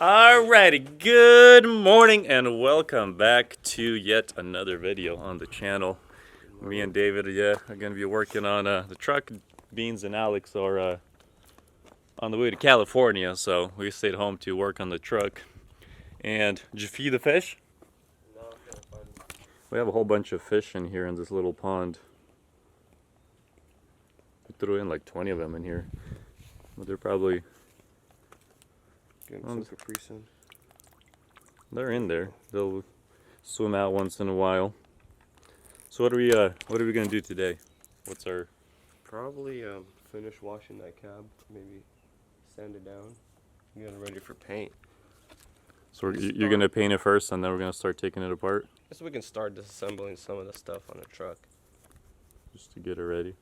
Alrighty, good morning and welcome back to yet another video on the channel. Me and David are going to be working on the truck. Beans and Alex are on the way to California, so we stayed home to work on the truck. And did you feed the fish? No, I can't find them. We have a whole bunch of fish in here in this little pond. We threw in like 20 of them in here, but they're probably... Getting some Capri Sun. They're in there. They'll swim out once in a while. So what are we gonna do today? What's our... Probably finish washing that cab. Maybe sand it down. Get it ready for paint. So you're gonna paint it first, and then we're gonna start taking it apart. So we can start disassembling some of the stuff on the truck. Just to get it ready.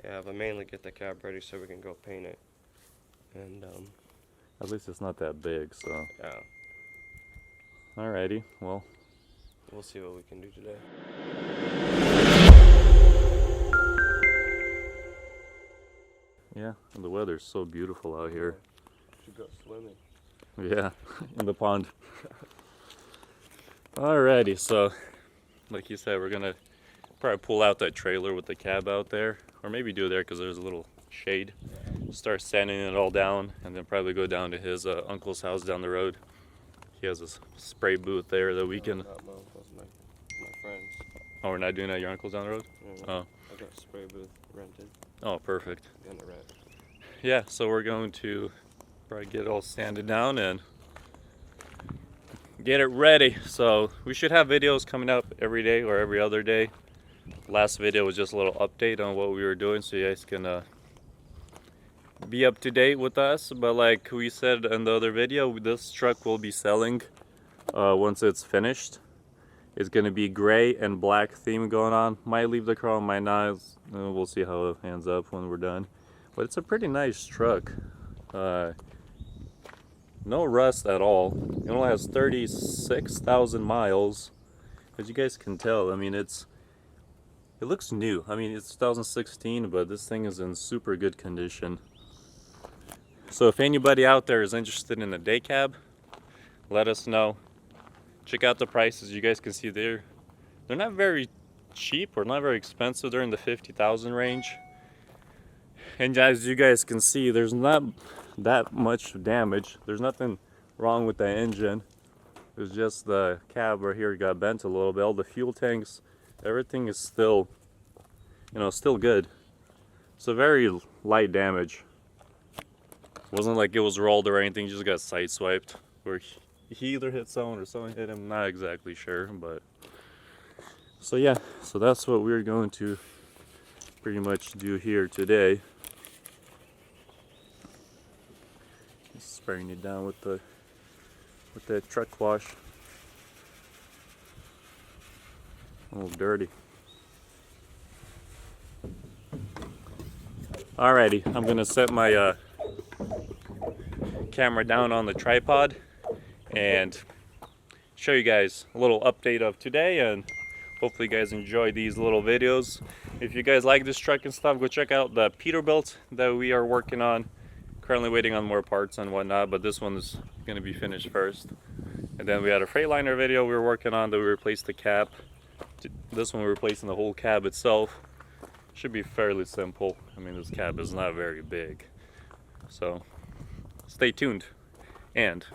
Yeah, but mainly get the cab ready so we can go paint it. And at least it's not that big, so. yeah. Alrighty, well. We'll see what we can do today. Yeah, and the weather's so beautiful out here. Should go swimming. Yeah, in the pond. Alrighty, so like you said, we're gonna probably pull out that trailer with the cab out there, or maybe do it there because there's a little shade. Start sanding it all down, and then probably go down to his uncle's house down the road. He has a spray booth there that we can. Not my uncle's, my friends. Oh, we're not doing that at your uncle's down the road? Yeah, Oh. I got a spray booth rented. Oh, perfect. And a rent. Yeah, so we're going to probably get it all sanded down and get it ready. So we should have videos coming up every day or every other day. Last video was just a little update on what we were doing, so you guys can be up to date with us. But like we said in the other video, this truck will be selling once it's finished. It's gonna be gray and black theme going on. Might leave the chrome, might not. We'll see how it ends up when we're done. But it's a pretty nice truck. No rust at all. It only has 36,000 miles. As you guys can tell, I mean, it looks new. I mean, it's 2016, but this thing is in super good condition. So if anybody out there is interested in a day cab, let us know. Check out the prices. You guys can see they're not very cheap or not very expensive. They're in the 50,000 range. And as you guys can see, there's not that much damage. There's nothing wrong with the engine. It's just the cab right here got bent a little bit. All the fuel tanks, everything is still, still good. So very light damage. Wasn't like it was rolled or anything, just got sideswiped. Or he either hit someone or someone hit him, not exactly sure, but. So yeah, so that's what we're going to pretty much do here today. Just spraying it down with the truck wash. A little dirty. Alrighty, I'm gonna set my camera down on the tripod and show you guys a little update of today, and hopefully you guys enjoy these little videos. If you guys like this truck and stuff, go check out the Peterbilt that we are working on. Currently waiting on more parts and whatnot, but this one is going to be finished first. And then we had a Freightliner video we were working on that we replaced the cap. This one we're replacing the whole cab itself. Should be fairly simple. I mean, this cab is not very big. So stay tuned, and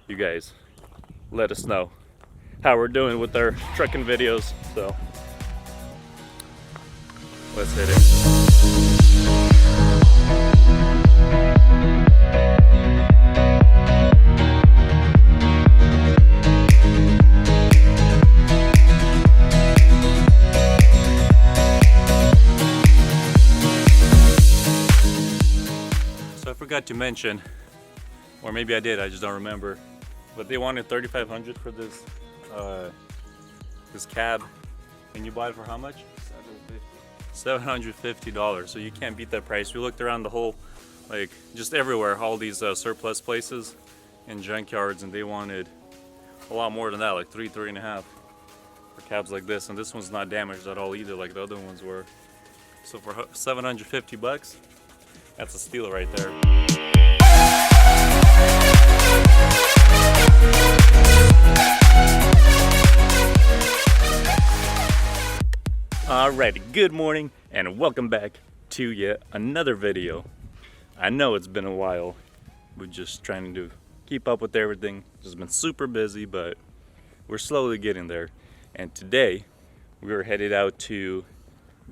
you guys let us know how we're doing with our trucking videos. So let's hit it. So I forgot to mention, or maybe I did, I just don't remember, but they wanted $3,500 for this this cab, and you bought it for how much? $750. So you can't beat that price. We looked around the whole, like, just everywhere, all these surplus places and junkyards, and they wanted a lot more than that, like three and a half for cabs like this. And this one's not damaged at all either, like the other ones were. So for $750, that's a steal right there. Alrighty, good morning and welcome back to yet another video. I know it's been a while. We're just trying to keep up with everything. Just been super busy, but we're slowly getting there. And today we were headed out to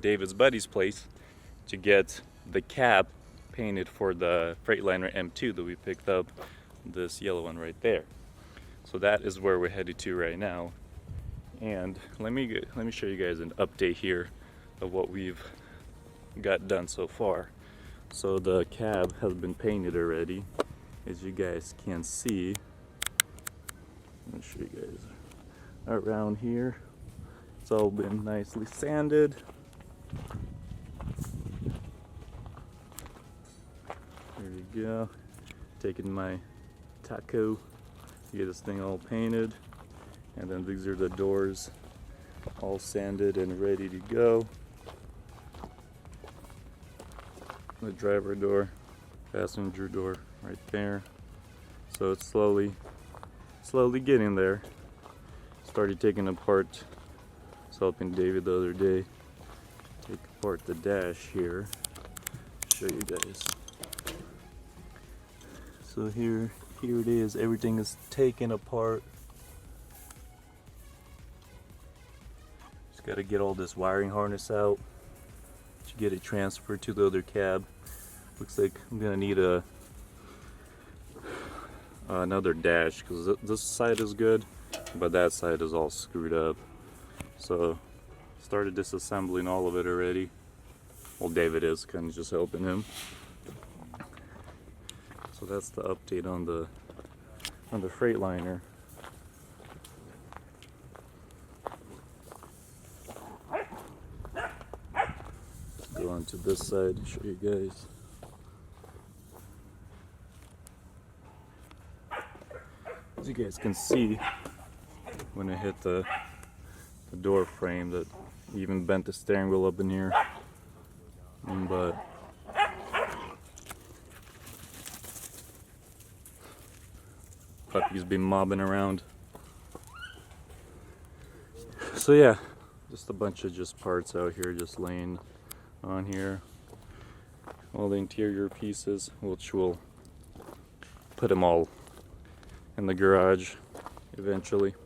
David's buddy's place to get the cab painted for the Freightliner M2 that we picked up, this yellow one right there. So that is where we're headed to right now. And let me show you guys an update here of what we've got done so far. So the cab has been painted already, as you guys can see. Let me show you guys around here. It's all been nicely sanded. There you go. Taking my taco to get this thing all painted. And then these are the doors, all sanded and ready to go. The driver door, passenger door right there. So it's slowly getting there. Started taking apart, I was helping David the other day take apart the dash here. Show you guys. So here it is. Everything is taken apart. Got to get all this wiring harness out to get it transferred to the other cab. Looks like I'm gonna need another dash, because this side is good but that side is all screwed up. So started disassembling all of it already. Well, David is kind of just helping him. So that's the update on the Freightliner. Go on to this side and show you guys. As you guys can see, when I hit the door frame, that even bent the steering wheel up in here. But puppy's been mobbing around. So yeah, just a bunch of just parts out here just laying on here. All the interior pieces, which we'll put them all in the garage eventually.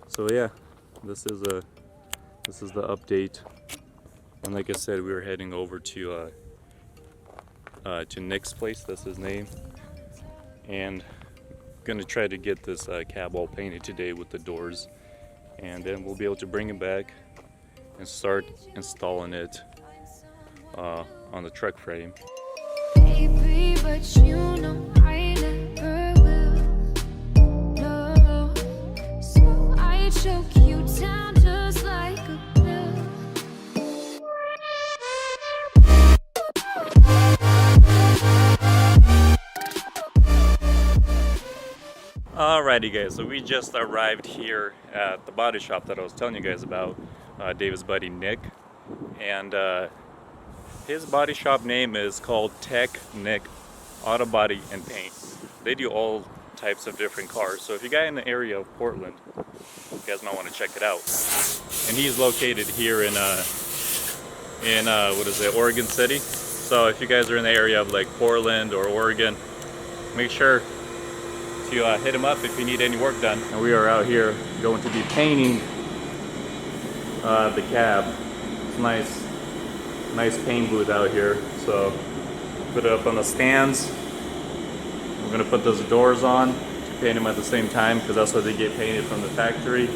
So yeah, this is the update. And like I said, we were heading over to Nick's place. That's his name. And gonna try to get this cab all painted today with the doors, and then we'll be able to bring it back and start installing it on the truck frame. Baby, but you know I never will. No, so I choke you down just like a pill. Alrighty guys, so we just arrived here at the body shop that I was telling you guys about, David's buddy Nick. And his body shop name is called Tech Nick Auto Body and Paint. They do all types of different cars. So if you guys in the area of Portland, you guys might want to check it out. And he's located here in what is it, Oregon City. So if you guys are in the area of like Portland or Oregon, make sure to hit him up if you need any work done. And we are out here going to be painting the cab. It's nice paint booth out here. So put it up on the stands. We're gonna put those doors on to paint them at the same time, because that's what they get painted from the factory.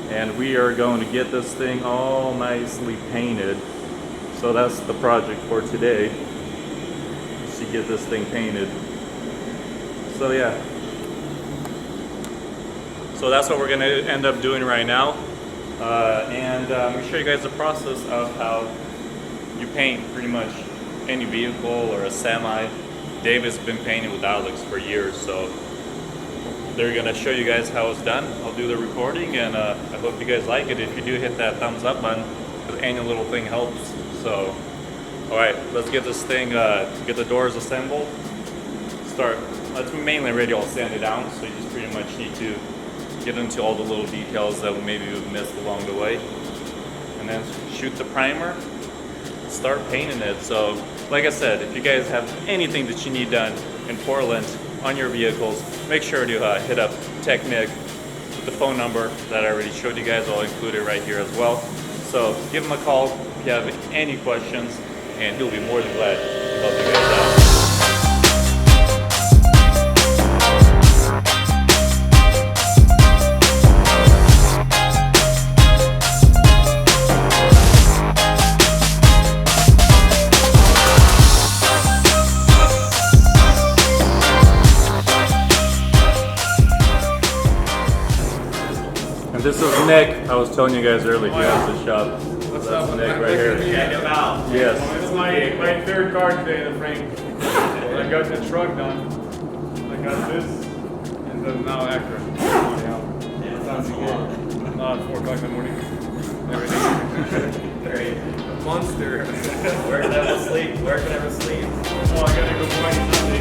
And we are going to get this thing all nicely painted. So that's the project for today, is to get this thing painted. So yeah. So that's what we're gonna end up doing right now. And I'm gonna show you guys the process of how you paint pretty much any vehicle or a semi. David's been painting with Alex for years, so they're gonna show you guys how it's done. I'll do the recording, and I hope you guys like it. If you do, hit that thumbs up button, because any little thing helps. So, all right, let's get this thing, get the doors assembled. Let's mainly already all sanded down, so you just pretty much need to get into all the little details that maybe we've missed along the way. and then shoot the primer, start painting it. So like I said, if you guys have anything that you need done in Portland on your vehicles, make sure to hit up Tech Nick with the phone number that I already showed you guys. I'll include it right here as well. So give him a call if you have any questions, and he'll be more than glad to help you guys out. This is Nick. I was telling you guys earlier, he has the shop. What's That's up? Nick right here. Check him out. Yes. This is my third car today in the frame. I got the truck done. I got this, and then now Acura. Yeah, sounds good. 4 o'clock in the morning. Everything. Great. A monster. Where can I ever sleep? Where can I ever sleep? Oh, I gotta go find something.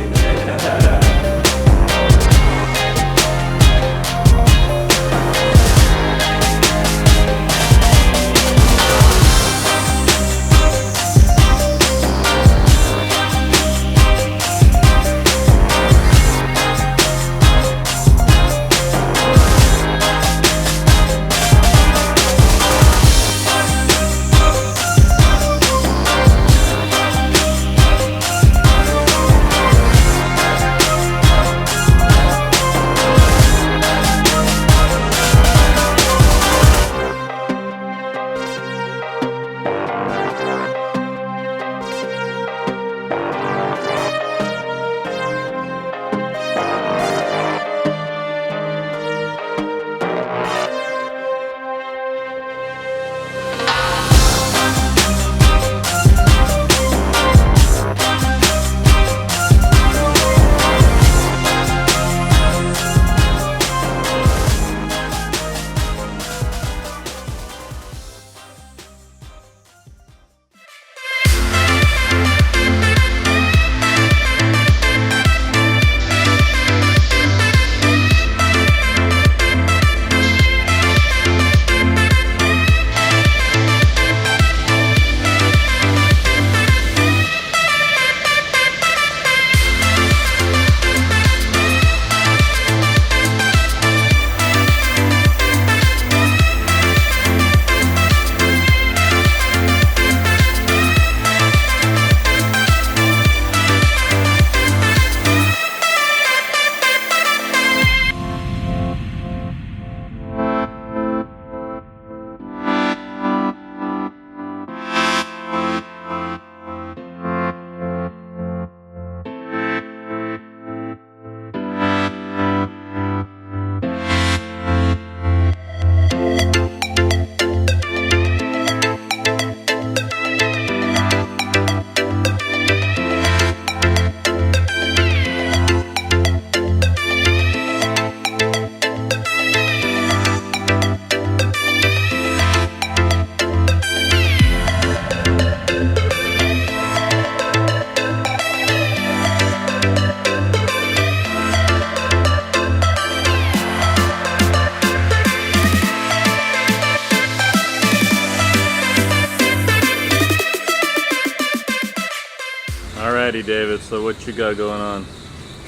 Alrighty, David, so what you got going on?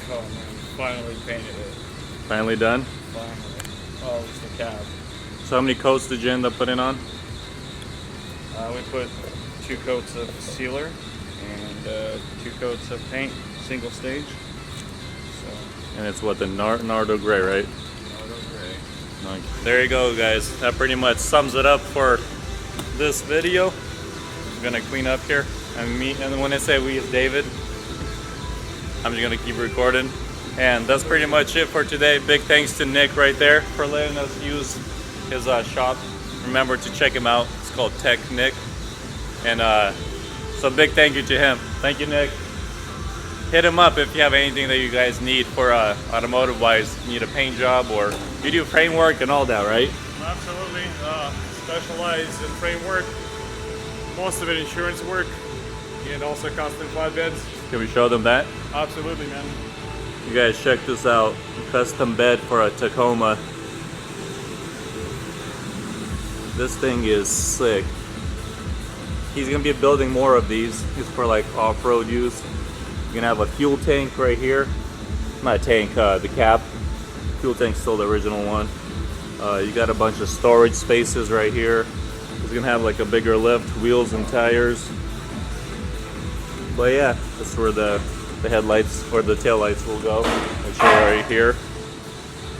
Oh man, finally painted it. Finally done? Finally. Oh, it's the cab. So how many coats did you end up putting on? We put 2 coats of sealer and 2 coats of paint, single stage. So, And it's what, the Nardo Gray, right? Nardo gray. Okay. There you go, guys. That pretty much sums it up for this video. I'm gonna clean up here. And when I say we, it's David. I'm just gonna keep recording. And that's pretty much it for today. Big thanks to Nick right there for letting us use his shop. Remember to check him out. It's called Tech Nick. And so big thank you to him. Thank you, Nick. Hit him up if you have anything that you guys need for automotive wise. You need a paint job or you do framework and all that, right? Absolutely. Specialize in framework. Most of it insurance work. And also custom flatbeds. Can we show them that? Absolutely, man. You guys check this out. Custom bed for a Tacoma. This thing is sick. he's gonna be building more of these. It's for like off-road use. You're gonna have a fuel tank right here. Not a tank, the cap. Fuel tank's still the original one. You got a bunch of storage spaces right here. He's gonna have like a bigger lift, wheels and tires. But yeah, that's where the headlights or the tail lights will go. I'll show you right here.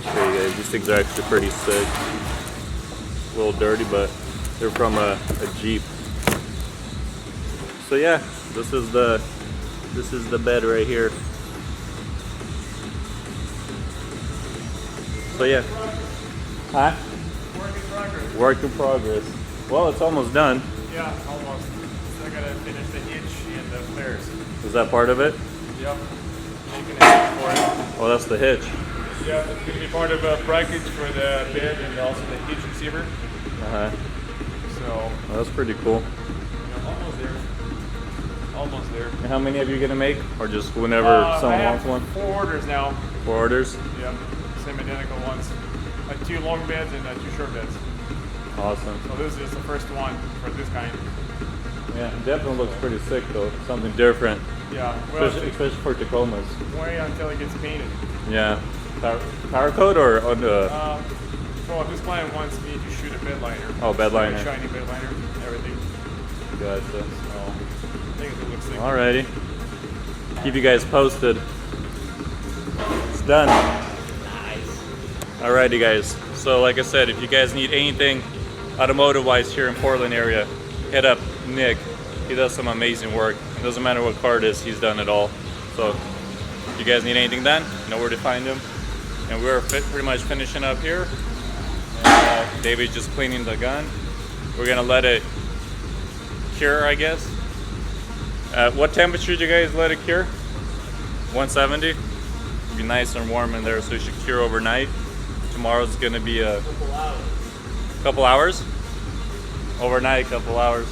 Show you guys. These things are actually pretty sick. A little dirty, but they're from a Jeep. So yeah, this is the bed right here. So yeah. Huh? Work in progress. Work in progress. Well, it's almost done. Yeah, almost. Still gotta finish the hitch and the flares. Is that part of it? Yep. Making a hitch for it. Oh, that's the hitch. Yeah, it's gonna be part of a bracket for the bed and also the hitch receiver. Uh-huh. So, Well, that's pretty cool. almost there. Almost there. And how many are you gonna make? Or just whenever someone I wants have one? 4 orders now. 4 orders? Yeah, same identical ones. 2 long beds and 2 short beds. Awesome. So this is the first one for this kind. Yeah, it definitely looks pretty sick though. Something different. Yeah, well, Especially for Tacomas. wait until it gets painted. Yeah. Power coat or on the... So this client wants me to shoot a bed liner. Oh, bed liner. A shiny bed liner, everything. Gotcha. So I think it looks sick. Alrighty. Keep you guys posted. It's done. Nice. Alrighty guys. So like I said, if you guys need anything automotive wise here in Portland area, hit up Nick. He does some amazing work. It doesn't matter what car it is, he's done it all. So if you guys need anything done, you know where to find him. And we're pretty much finishing up here. And, David's just cleaning the gun. We're gonna let it cure, I guess. What temperature do you guys let it cure? 170? It'll be nice and warm in there, so it should cure overnight. Tomorrow's gonna be a couple hours. Overnight, couple hours.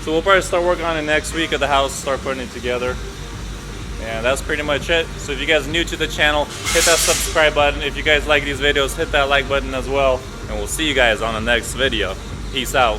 So we'll probably start working on it next week at the house, start putting it together. And that's pretty much it. So if you guys are new to the channel, hit that subscribe button. If you guys like these videos, hit that like button as well. And we'll see you guys on the next video. Peace out.